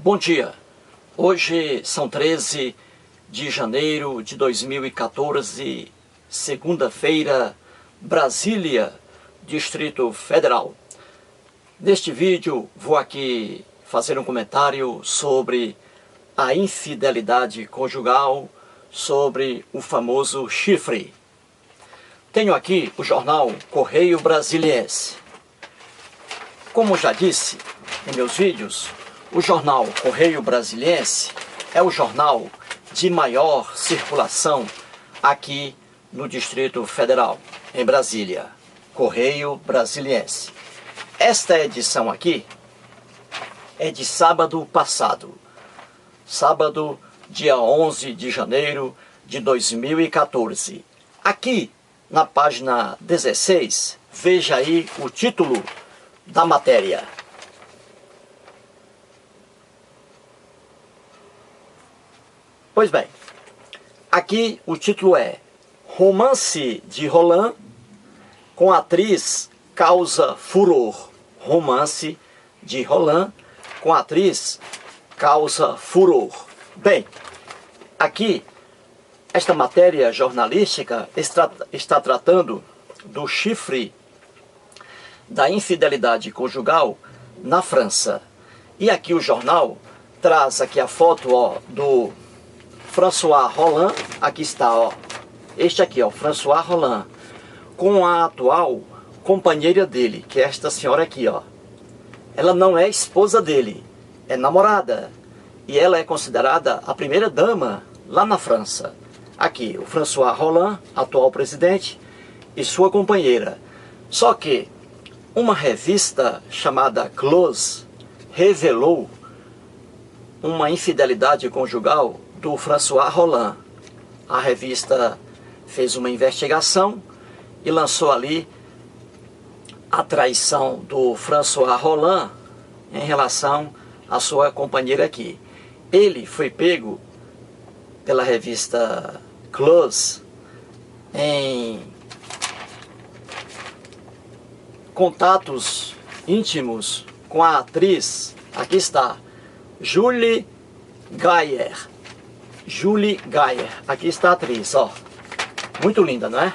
Bom dia, hoje são 13 de janeiro de 2014, segunda-feira, Brasília, Distrito Federal. Neste vídeo vou aqui fazer um comentário sobre a infidelidade conjugal, sobre o famoso chifre. Tenho aqui o jornal Correio Brasiliense. Como já disse em meus vídeos, o jornal Correio Brasiliense é o jornal de maior circulação aqui no Distrito Federal, em Brasília. Correio Brasiliense. Esta edição aqui é de sábado passado. Sábado, dia 11 de janeiro de 2014. Aqui, na página 16, veja aí o título da matéria. Pois bem, aqui o título é Romance de Roland com atriz causa furor. Romance de Roland com atriz causa furor. Bem, aqui esta matéria jornalística está tratando do chifre da infidelidade conjugal na França. E aqui o jornal traz aqui a foto, ó, do François Hollande. Aqui está, ó, este aqui, ó, François Hollande, com a atual companheira dele, que é esta senhora aqui, ó. Ela não é esposa dele, é namorada. E ela é considerada a primeira dama lá na França. Aqui, o François Hollande, atual presidente, e sua companheira. Só que uma revista chamada Close revelou uma infidelidade conjugal do François Hollande. A revista fez uma investigação e lançou ali a traição do François Hollande em relação à sua companheira aqui. Ele foi pego pela revista Close em contatos íntimos com a atriz, aqui está, Julie Gayer. Julie Gayer, aqui está a atriz, ó. Muito linda, não é?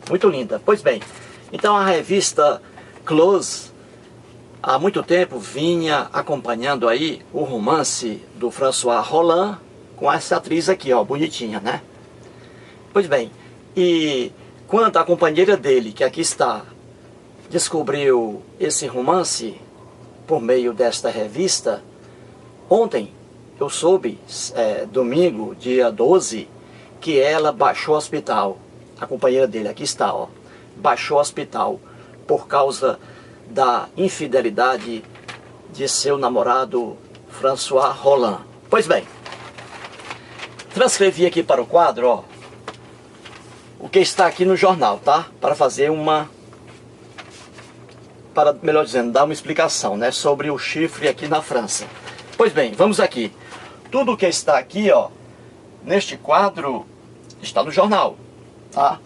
Muito linda. Pois bem, então a revista Close há muito tempo vinha acompanhando aí o romance do François Hollande com essa atriz aqui, ó, bonitinha, né? Pois bem, e quando a companheira dele, que aqui está, descobriu esse romance por meio desta revista, ontem eu soube, domingo, dia 12, que ela baixou o hospital. A companheira dele, aqui está, ó, baixou o hospital por causa da infidelidade de seu namorado François Hollande. Pois bem, transcrevi aqui para o quadro, ó, o que está aqui no jornal, tá? Para fazer melhor dizendo, dar uma explicação, né, sobre o chifre aqui na França. Pois bem, vamos aqui. Tudo que está aqui, ó, neste quadro, está no jornal, tá?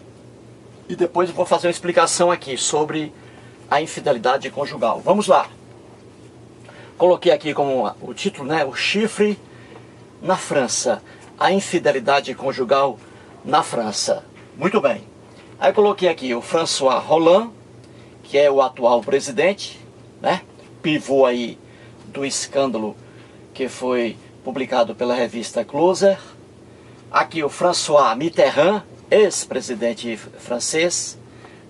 E depois eu vou fazer uma explicação aqui sobre a infidelidade conjugal. Vamos lá. Coloquei aqui como o título, né, o chifre na França. A infidelidade conjugal na França. Muito bem. Aí eu coloquei aqui o François Hollande, que é o atual presidente, né? Pivô aí do escândalo que foi publicado pela revista Closer. Aqui o François Mitterrand, ex-presidente francês.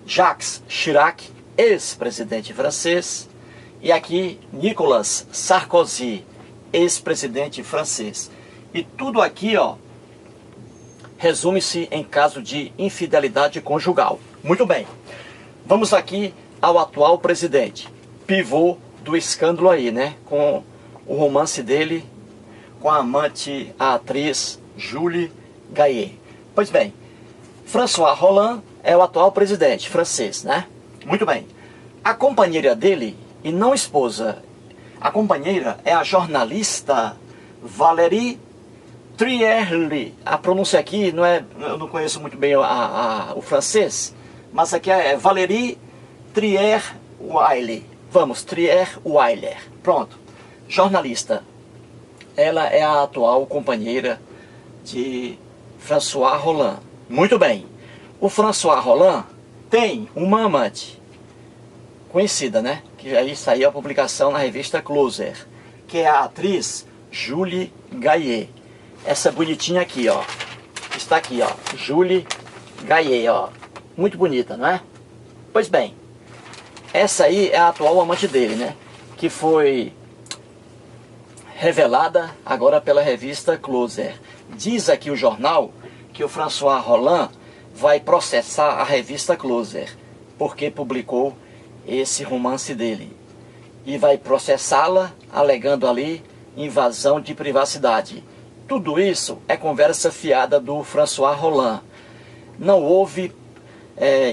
Jacques Chirac, ex-presidente francês. E aqui Nicolas Sarkozy, ex-presidente francês. E tudo aqui, ó, resume-se em caso de infidelidade conjugal. Muito bem. Vamos aqui ao atual presidente, pivô do escândalo aí, né? Com o romance dele com a amante, a atriz Julie Gayer. Pois bem, François Hollande é o atual presidente francês, né? Muito bem. A companheira dele, e não esposa, a companheira é a jornalista Valérie Trierweiler. A pronúncia aqui não é, eu não conheço muito bem o francês, mas aqui é Valérie Trierweiler. Vamos, Trierweiler. Pronto. Jornalista. ela é a atual companheira de François Hollande. Muito bem, o François Hollande tem uma amante conhecida, né? Que aí saiu a publicação na revista Closer, que é a atriz Julie Gaillet. Essa bonitinha aqui, ó. Está aqui, ó. Julie Gaillet, ó. Muito bonita, não é? Pois bem, essa aí é a atual amante dele, né? Que foi revelada agora pela revista Closer. Diz aqui o jornal que o François Hollande vai processar a revista Closer, porque publicou esse romance dele. E vai processá-la, alegando ali invasão de privacidade. Tudo isso é conversa fiada do François Hollande. Não houve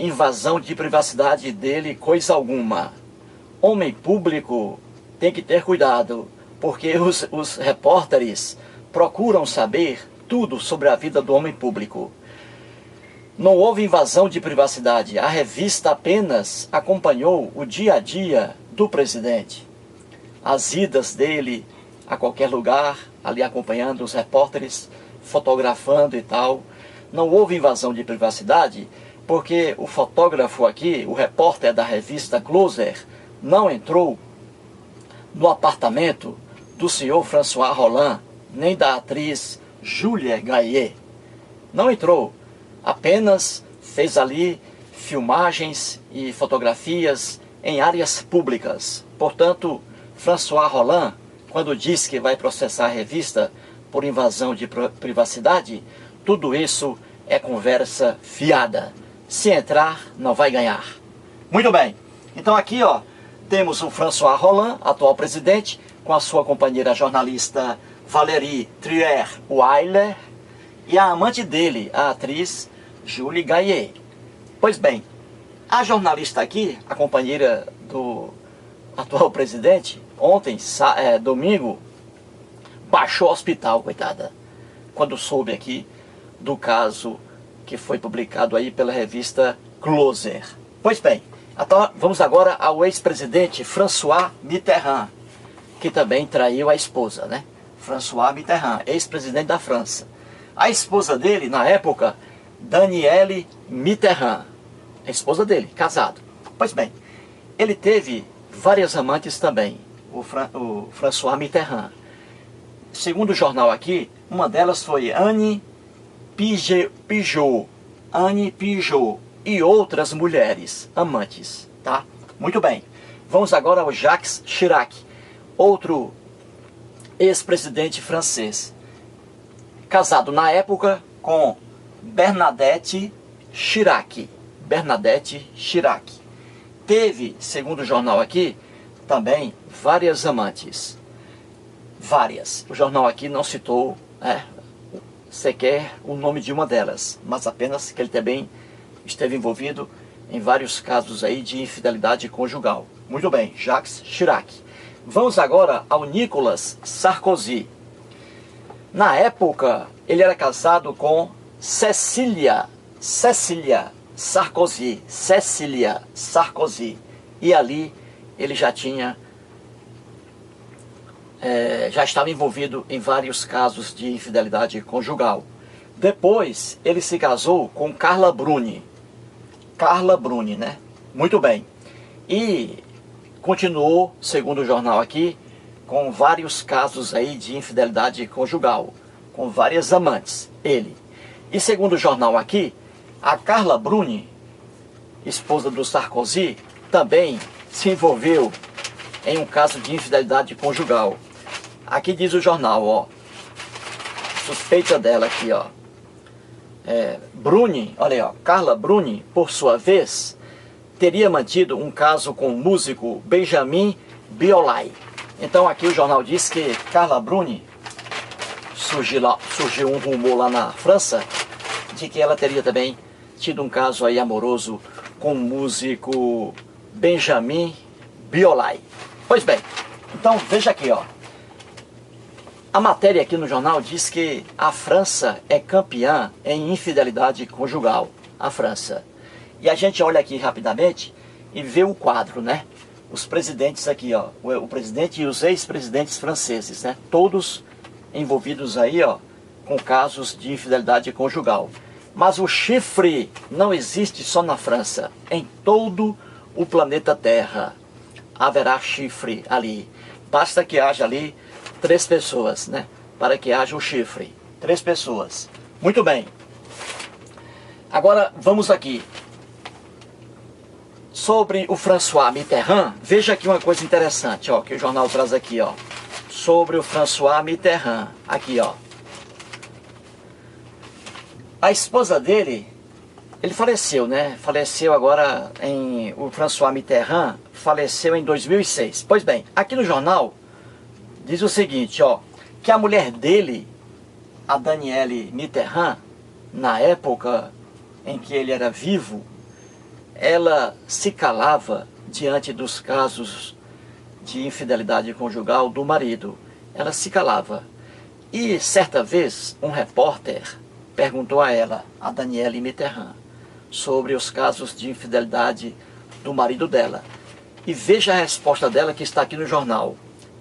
invasão de privacidade dele, coisa alguma. Homem público tem que ter cuidado, porque os repórteres procuram saber tudo sobre a vida do homem público. Não houve invasão de privacidade, a revista apenas acompanhou o dia a dia do presidente. As idas dele a qualquer lugar, ali acompanhando os repórteres, fotografando e tal. Não houve invasão de privacidade, porque o fotógrafo aqui, o repórter da revista Closer, não entrou no apartamento do senhor François Hollande, nem da atriz Julie Gaillet. Não entrou. Apenas fez ali filmagens e fotografias em áreas públicas. Portanto, François Hollande, quando diz que vai processar a revista por invasão de privacidade, tudo isso é conversa fiada. Se entrar, não vai ganhar. Muito bem. Então aqui, ó, temos o François Hollande, atual presidente, com a sua companheira jornalista Valérie Trierweiler e a amante dele, a atriz Julie Gaillet. Pois bem, a jornalista aqui, a companheira do atual presidente, ontem, domingo, baixou ao hospital, coitada, quando soube aqui do caso que foi publicado aí pela revista Closer. Pois bem, então vamos agora ao ex-presidente François Mitterrand, que também traiu a esposa, né? François Mitterrand, ex-presidente da França. A esposa dele, na época, Danielle Mitterrand, a esposa dele, casado. Pois bem, ele teve várias amantes também, o François Mitterrand. Segundo o jornal aqui, uma delas foi Anne Pijot, e outras mulheres amantes, tá? Muito bem. Vamos agora ao Jacques Chirac, outro ex-presidente francês, casado na época com Bernadette Chirac. Teve, segundo o jornal aqui, também várias amantes. Várias. O jornal aqui não citou sequer o nome de uma delas, mas apenas que ele também esteve envolvido em vários casos aí de infidelidade conjugal. Muito bem, Jacques Chirac. Vamos agora ao Nicolas Sarkozy. Na época, ele era casado com Cécilia Sarkozy. E ali ele já estava envolvido em vários casos de infidelidade conjugal. Depois, ele se casou com Carla Bruni, né? Muito bem. E continuou, segundo o jornal aqui, com vários casos aí de infidelidade conjugal, com várias amantes, ele. E segundo o jornal aqui, a Carla Bruni, esposa do Sarkozy, também se envolveu em um caso de infidelidade conjugal. Aqui diz o jornal, ó, suspeita dela aqui, ó. Bruni, olha aí, ó, Carla Bruni, por sua vez, teria mantido um caso com o músico Benjamin Biolay. Então aqui o jornal diz que Carla Bruni, surgiu um rumor lá na França, de que ela teria também tido um caso aí amoroso com o músico Benjamin Biolay. Pois bem, então veja aqui, ó. A matéria aqui no jornal diz que a França é campeã em infidelidade conjugal. A França. E a gente olha aqui rapidamente e vê o quadro, né? Os presidentes aqui, ó. O presidente e os ex-presidentes franceses, né? Todos envolvidos aí, ó, com casos de infidelidade conjugal. Mas o chifre não existe só na França. Em todo o planeta Terra haverá chifre ali. Basta que haja ali 3 pessoas, né? Para que haja o chifre. 3 pessoas. Muito bem. Agora vamos aqui. Sobre o François Mitterrand, veja aqui uma coisa interessante, ó, que o jornal traz aqui, ó. Sobre o François Mitterrand, aqui, ó. A esposa dele, ele faleceu, né? Faleceu agora o François Mitterrand faleceu em 2006. Pois bem, aqui no jornal diz o seguinte, ó, que a mulher dele, a Danielle Mitterrand, na época em que ele era vivo, ela se calava diante dos casos de infidelidade conjugal do marido. Ela se calava. E certa vez um repórter perguntou a ela, a Danielle Mitterrand, sobre os casos de infidelidade do marido dela. E veja a resposta dela que está aqui no jornal.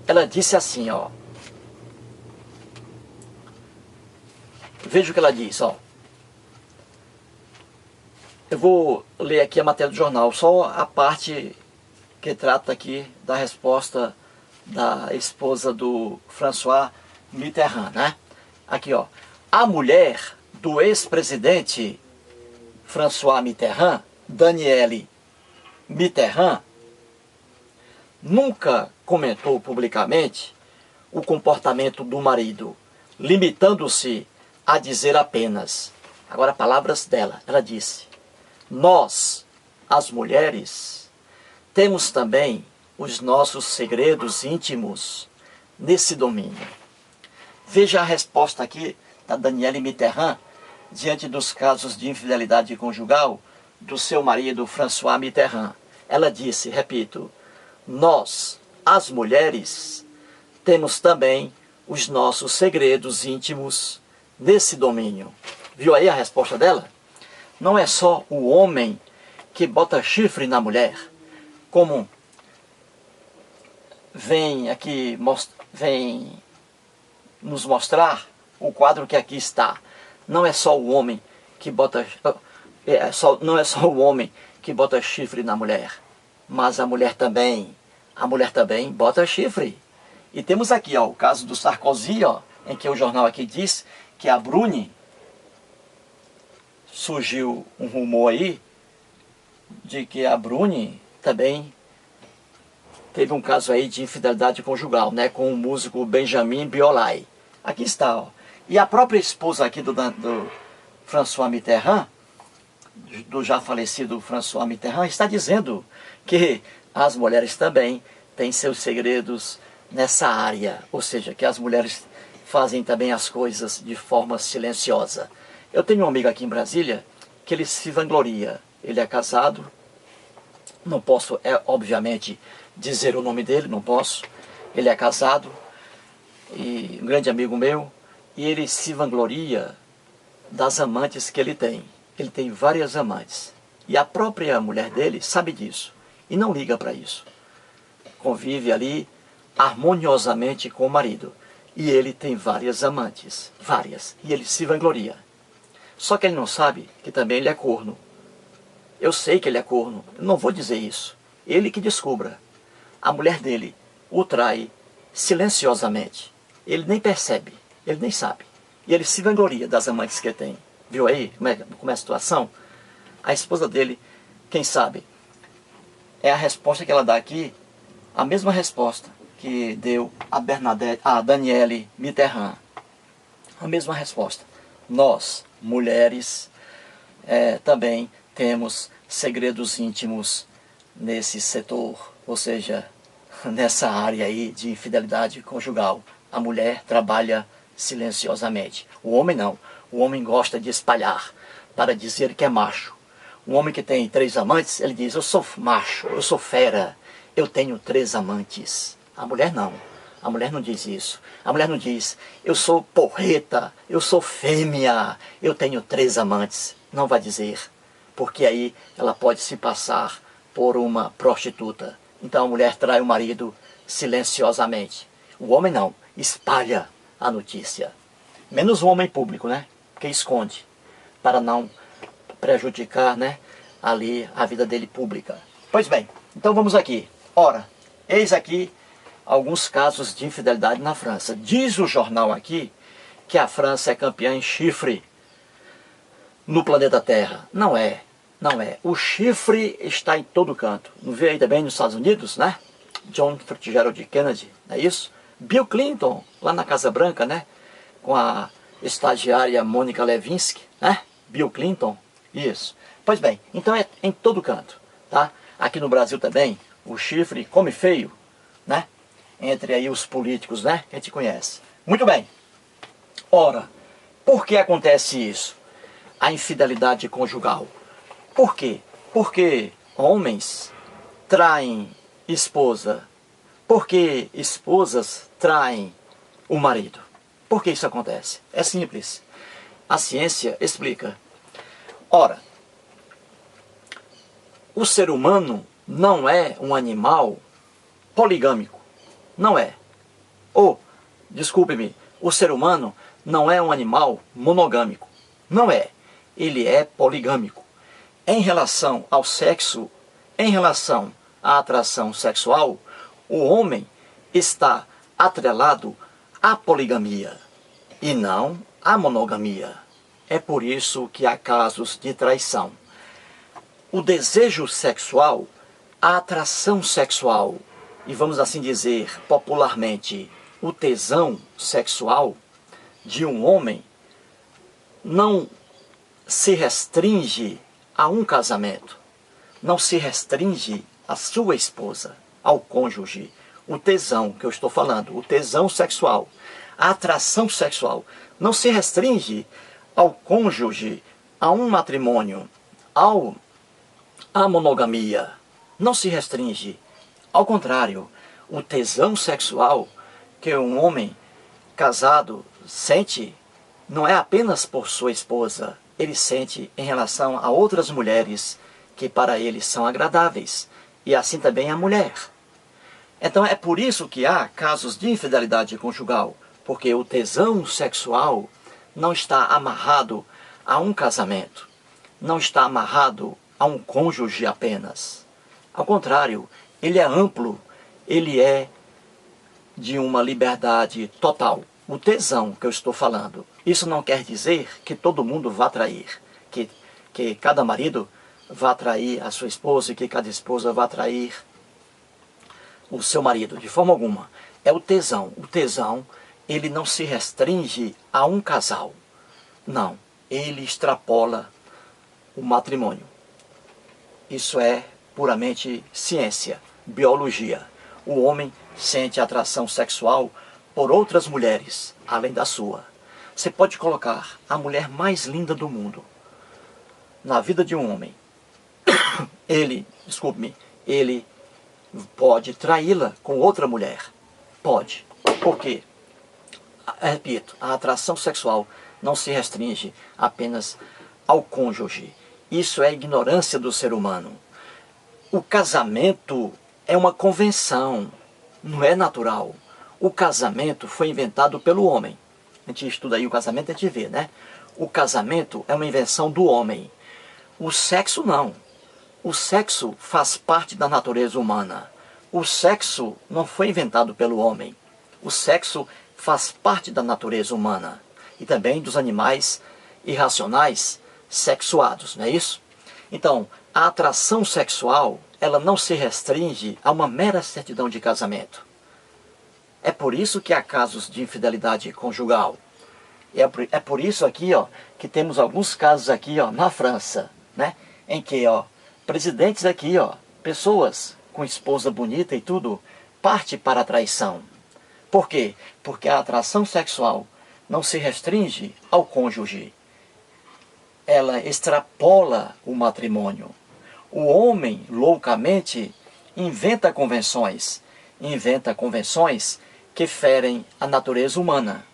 Ela disse assim, ó. Veja o que ela diz, ó. Eu vou ler aqui a matéria do jornal, só a parte que trata aqui da resposta da esposa do François Mitterrand, né? Aqui, ó. A mulher do ex-presidente François Mitterrand, Danielle Mitterrand, nunca comentou publicamente o comportamento do marido, limitando-se a dizer apenas, agora palavras dela, ela disse: nós, as mulheres, temos também os nossos segredos íntimos nesse domínio. Veja a resposta aqui da Danielle Mitterrand diante dos casos de infidelidade conjugal do seu marido François Mitterrand. Ela disse, repito, nós, as mulheres, temos também os nossos segredos íntimos nesse domínio. Viu aí a resposta dela? Não é só o homem que bota chifre na mulher, como vem nos mostrar o quadro que aqui está. Não é só o homem que bota não é só o homem que bota chifre na mulher, mas a mulher também bota chifre. E temos aqui, ó, o caso do Sarkozy, ó, em que o jornal aqui diz que a Bruni, surgiu um rumor aí de que a Bruni também teve um caso aí de infidelidade conjugal, né, com o músico Benjamin Biolay. Aqui está, ó. E a própria esposa aqui do François Mitterrand, do já falecido François Mitterrand, está dizendo que as mulheres também têm seus segredos nessa área, ou seja, que as mulheres fazem também as coisas de forma silenciosa. Eu tenho um amigo aqui em Brasília que ele se vangloria. Ele é casado, não posso, obviamente, dizer o nome dele, não posso. Ele é casado, e um grande amigo meu, e ele se vangloria das amantes que ele tem. Ele tem várias amantes. E a própria mulher dele sabe disso e não liga para isso. Convive ali harmoniosamente com o marido. E ele tem várias amantes, várias. E ele se vangloria. Só que ele não sabe que também ele é corno. Eu sei que ele é corno, eu não vou dizer isso. Ele que descubra. A mulher dele o trai silenciosamente. Ele nem percebe, ele nem sabe. E ele se vangloria das amantes que tem. Viu aí como é a situação? A esposa dele, quem sabe, é a resposta que ela dá aqui, a mesma resposta que deu a Danielle Mitterrand. A mesma resposta. Nós, mulheres, também temos segredos íntimos nesse setor, ou seja, nessa área aí de infidelidade conjugal. A mulher trabalha silenciosamente. O homem não. O homem gosta de espalhar para dizer que é macho. Um homem que tem 3 amantes, ele diz, eu sou macho, eu sou fera, eu tenho 3 amantes. A mulher não. A mulher não diz isso. A mulher não diz, eu sou porreta, eu sou fêmea, eu tenho 3 amantes. Não vai dizer, porque aí ela pode se passar por uma prostituta. Então a mulher trai o marido silenciosamente. O homem não, espalha a notícia. Menos o homem público, né? Que esconde, para não prejudicar, né, ali a vida dele pública. Pois bem, então vamos aqui. Ora, eis aqui alguns casos de infidelidade na França. Diz o jornal aqui que a França é campeã em chifre no planeta Terra. Não é, não é. O chifre está em todo canto. Não vê aí também nos Estados Unidos, né? John Fitzgerald Kennedy, não é isso? Bill Clinton, lá na Casa Branca, né? Com a estagiária Mônica Lewinsky, né? Bill Clinton, isso. Pois bem, então é em todo canto, tá? Aqui no Brasil também, o chifre come feio, né? Entre aí os políticos, né? Que a gente conhece. Muito bem. Ora, por que acontece isso? A infidelidade conjugal. Por quê? Porque homens traem esposa. Porque esposas traem o marido. Por que isso acontece? É simples. A ciência explica. Ora, o ser humano não é um animal poligâmico. Não é. Ou, desculpe-me, o ser humano não é um animal monogâmico. Não é. Ele é poligâmico. Em relação ao sexo, em relação à atração sexual, o homem está atrelado à poligamia e não à monogamia. É por isso que há casos de traição. O desejo sexual, a atração sexual, e vamos assim dizer popularmente, o tesão sexual de um homem não se restringe a um casamento, não se restringe à sua esposa, ao cônjuge. O tesão que eu estou falando, o tesão sexual, a atração sexual, não se restringe ao cônjuge, a um matrimônio, à monogamia. Não se restringe. Ao contrário, o tesão sexual que um homem casado sente não é apenas por sua esposa, ele sente em relação a outras mulheres que para ele são agradáveis, e assim também a mulher. Então é por isso que há casos de infidelidade conjugal, porque o tesão sexual não está amarrado a um casamento, não está amarrado a um cônjuge apenas. Ao contrário, ele é amplo, ele é de uma liberdade total. O tesão que eu estou falando, isso não quer dizer que todo mundo vá trair, que cada marido vá trair a sua esposa e que cada esposa vá trair o seu marido, de forma alguma. É o tesão. O tesão, ele não se restringe a um casal. Não, ele extrapola o matrimônio. Isso é puramente ciência, biologia. O homem sente atração sexual por outras mulheres, além da sua. Você pode colocar a mulher mais linda do mundo na vida de um homem. Ele pode traí-la com outra mulher. Pode. Por quê? Repito, a atração sexual não se restringe apenas ao cônjuge. Isso é ignorância do ser humano. O casamento é uma convenção, não é natural. O casamento foi inventado pelo homem. A gente estuda aí o casamento e a gente vê, né? O casamento é uma invenção do homem. O sexo não. O sexo faz parte da natureza humana. O sexo não foi inventado pelo homem. O sexo faz parte da natureza humana e também dos animais irracionais sexuados, não é isso? Então, a atração sexual, ela não se restringe a uma mera certidão de casamento. É por isso que há casos de infidelidade conjugal. É por isso aqui, ó, que temos alguns casos aqui, ó, na França, né? Em que, ó, presidentes aqui, ó, pessoas com esposa bonita e tudo, parte para a traição. Por quê? Porque a atração sexual não se restringe ao cônjuge. Ela extrapola o matrimônio. O homem, loucamente, inventa convenções que ferem a natureza humana.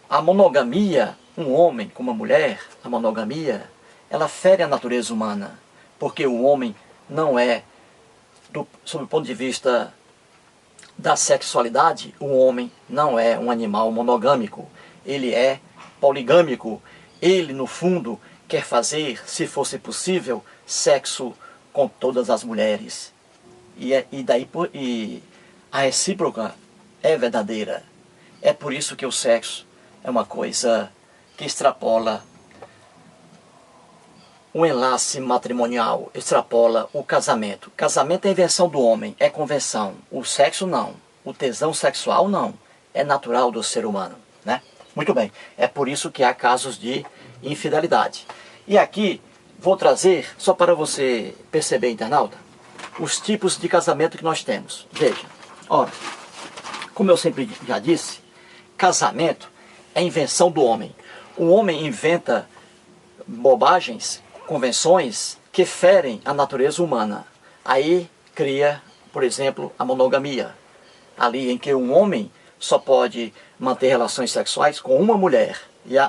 A monogamia, um homem com uma mulher, a monogamia, ela fere a natureza humana, porque o homem não é, sob o ponto de vista da sexualidade, o homem não é um animal monogâmico, ele é poligâmico. Ele, no fundo, quer fazer, se fosse possível, sexo com todas as mulheres. E a recíproca é verdadeira. É por isso que o sexo é uma coisa que extrapola o enlace matrimonial, extrapola o casamento. Casamento é invenção do homem, é convenção. O sexo não. O tesão sexual não. É natural do ser humano, né? Muito bem. É por isso que há casos de infidelidade. E aqui vou trazer, só para você perceber, internauta, os tipos de casamento que nós temos. Veja, ora, como eu sempre já disse, casamento é invenção do homem. O homem inventa bobagens, convenções que ferem a natureza humana. Aí cria, por exemplo, a monogamia. Ali em que um homem só pode manter relações sexuais com uma mulher.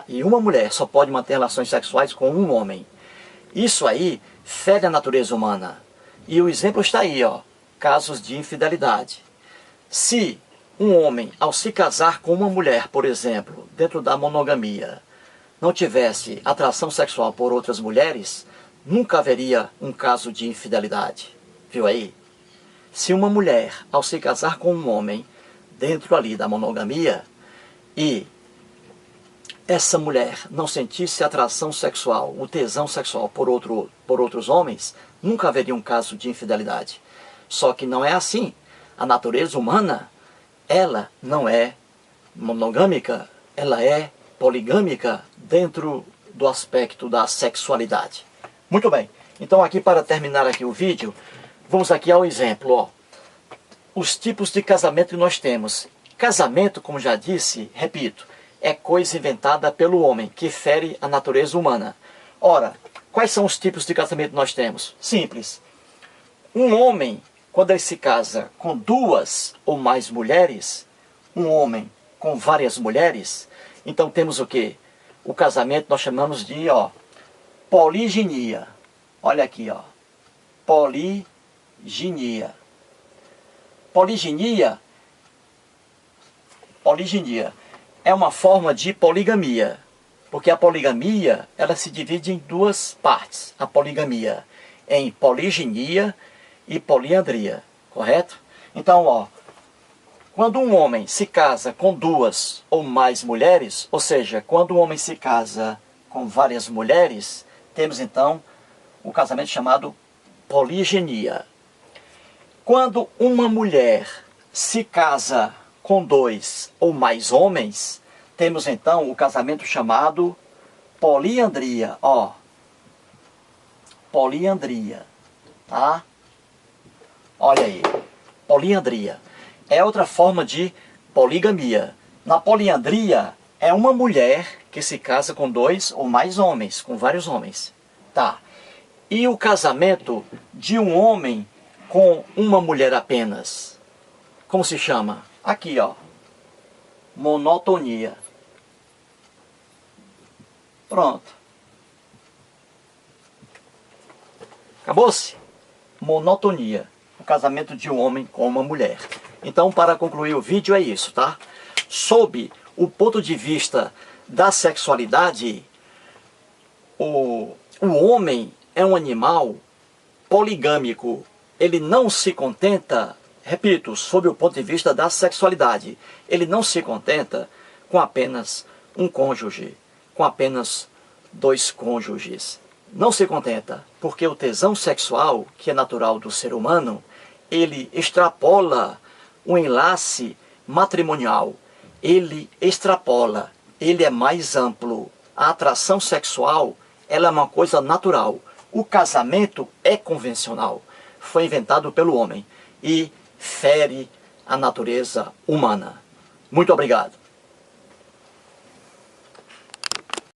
E uma mulher só pode manter relações sexuais com um homem. Isso aí fere a natureza humana. E o exemplo está aí, ó, casos de infidelidade. Se um homem, ao se casar com uma mulher, por exemplo, dentro da monogamia, não tivesse atração sexual por outras mulheres, nunca haveria um caso de infidelidade. Viu aí? Se uma mulher, ao se casar com um homem, dentro ali da monogamia, e essa mulher não sentisse atração sexual, o tesão sexual por outros homens, nunca haveria um caso de infidelidade. Só que não é assim. A natureza humana, ela não é monogâmica, ela é poligâmica dentro do aspecto da sexualidade. Muito bem. Então aqui, para terminar aqui o vídeo, vamos aqui ao exemplo, ó. Os tipos de casamento que nós temos. Casamento, como já disse, repito, é coisa inventada pelo homem, que fere a natureza humana. Ora, quais são os tipos de casamento que nós temos? Simples. Um homem, quando ele se casa com duas ou mais mulheres, um homem com várias mulheres, então temos o quê? O casamento nós chamamos de, ó, poliginia. Olha aqui, ó. Poliginia. Poliginia é uma forma de poligamia, porque a poligamia, ela se divide em duas partes. A poligamia em poliginia e poliandria, correto? Então, ó, quando um homem se casa com duas ou mais mulheres, ou seja, quando um homem se casa com várias mulheres, temos então o casamento chamado poliginia. Quando uma mulher se casa com dois ou mais homens, temos então o casamento chamado poliandria, ó. Poliandria, tá? Olha aí, poliandria. É outra forma de poligamia. Na poliandria, é uma mulher que se casa com dois ou mais homens, com vários homens, tá? E o casamento de um homem com uma mulher apenas, como se chama? Aqui, ó, monotonia. Pronto. Acabou-se? Monotonia. O casamento de um homem com uma mulher. Então, para concluir o vídeo é isso, tá? Sob o ponto de vista da sexualidade, o homem é um animal poligâmico. Ele não se contenta, repito, sob o ponto de vista da sexualidade, ele não se contenta com apenas um cônjuge, com apenas dois cônjuges. Não se contenta, porque o tesão sexual, que é natural do ser humano, ele extrapola o enlace matrimonial. Ele extrapola, ele é mais amplo. A atração sexual, ela é uma coisa natural. O casamento é convencional. Foi inventado pelo homem e fere a natureza humana. Muito obrigado.